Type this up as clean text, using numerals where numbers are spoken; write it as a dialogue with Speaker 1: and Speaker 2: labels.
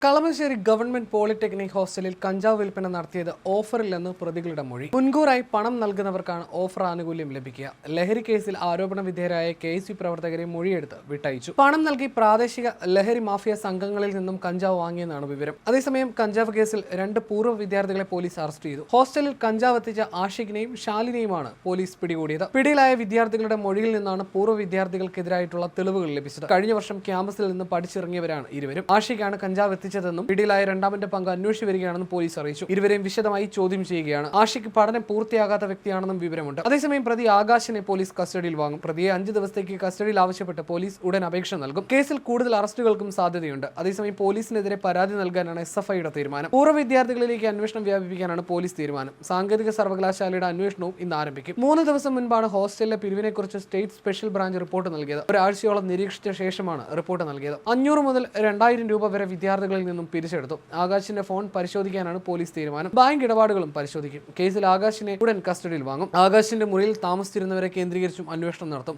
Speaker 1: Kalamassery government polytechnic ഹോസ്റ്റലിൽ കഞ്ചാവ് വിൽപ്പന നടത്തിയത് ഓഫറില്ലെന്ന് പ്രതികളുടെ മൊഴി. മുൻകൂറായി പണം നൽകുന്നവർക്കാണ് ഓഫർ ആനുകൂല്യം ലഭിക്കുക. ലഹരി കേസിൽ ആരോപണ വിധേയരായ KSU പ്രവർത്തകരെ മൊഴിയെടുത്ത് വിട്ടയച്ചു. പണം നൽകി പ്രാദേശിക ലഹരി മാഫിയ സംഘങ്ങളിൽ നിന്നും കഞ്ചാവ് വാങ്ങിയെന്നാണ് വിവരം. അതേസമയം കഞ്ചാവ് കേസിൽ 2 പൂർവ്വ വിദ്യാർത്ഥികളെ പോലീസ് അറസ്റ്റ് ചെയ്തു. ഹോസ്റ്റലിൽ കഞ്ചാവ് എത്തിച്ച ആഷിഖിനെയും ഷാലിനെയുമാണ് പോലീസ് പിടികൂടിയത്. പിടിയിലായ വിദ്യാർത്ഥികളുടെ മൊഴിയിൽ നിന്നാണ് പൂർവ്വ വിദ്യാർത്ഥികൾക്കെതിരായിട്ടുള്ള തെളിവുകൾ ലഭിച്ചത്. കഴിഞ്ഞ വർഷം ക്യാമ്പസിൽ നിന്ന് പഠിച്ചിറങ്ങിയവരാണ് ഇരുവരും. ആഷിഖാണ് കഞ്ചാവ് എത്തിച്ചതെന്നും പിടിയിലായ രണ്ടാമന്റെ പങ്ക് അന്വേഷിച്ചു വരികയാണെന്നും പോലീസ് അറിയിച്ചു. ഇരുവരെയും വിശദമായി ചോദ്യം ചെയ്യുകയാണ്. ആഷിഖ് പഠനം പൂർത്തിയാകാത്ത വ്യക്തിയാണെന്നും വിവരമുണ്ട്. അതേസമയം പ്രതി ആകാശിനെ പോലീസ് കസ്റ്റഡിയിൽ വാങ്ങും. പ്രതിയെ 5 ദിവസത്തേക്ക് കസ്റ്റഡിയിൽ ആവശ്യപ്പെട്ട് പോലീസ് ഉടൻ അപേക്ഷ നൽകും. കേസിൽ കൂടുതൽ അറസ്റ്റുകൾക്കും സാധ്യതയുണ്ട്. അതേസമയം പോലീസിനെതിരെ പരാതി നൽകാനാണ് SFIയുടെ തീരുമാനം. പൂർവ്വ വിദ്യാർത്ഥികളിലേക്ക് അന്വേഷണം വ്യാപിപ്പിക്കാനാണ് പോലീസ് തീരുമാനം. സാങ്കേതിക സർവകലാശാലയുടെ അന്വേഷണവും ഇന്ന് ആരംഭിക്കും. 3 ദിവസം മുൻപാണ് ഹോസ്റ്റലിലെ പിരിവിനെക്കുറിച്ച് സ്റ്റേറ്റ് സ്പെഷ്യൽ ബ്രാഞ്ച് റിപ്പോർട്ട് നൽകിയത്. ഒരാഴ്ചയോളം നിരീക്ഷിച്ച ശേഷമാണ് റിപ്പോർട്ട് നൽകിയത്. 500 മുതൽ 2000 രൂപ വരെ വിദ്യാർത്ഥികളിൽ നിന്നും പിരിച്ചെടുത്തു. ആകാശിന്റെ ഫോൺ പരിശോധിക്കാനാണ് പോലീസ് തീരുമാനം. ബാങ്ക് ഇടപാടുകളും പരിശോധിക്കും. കേസിൽ ആകാശിനെ ഉടൻ കസ്റ്റഡിയിൽ വാങ്ങും. ആകാശിന്റെ മുറിയിൽ താമസിച്ചിരുന്നവരെ കേന്ദ്രീകരിച്ചും അന്വേഷണം നടത്തും.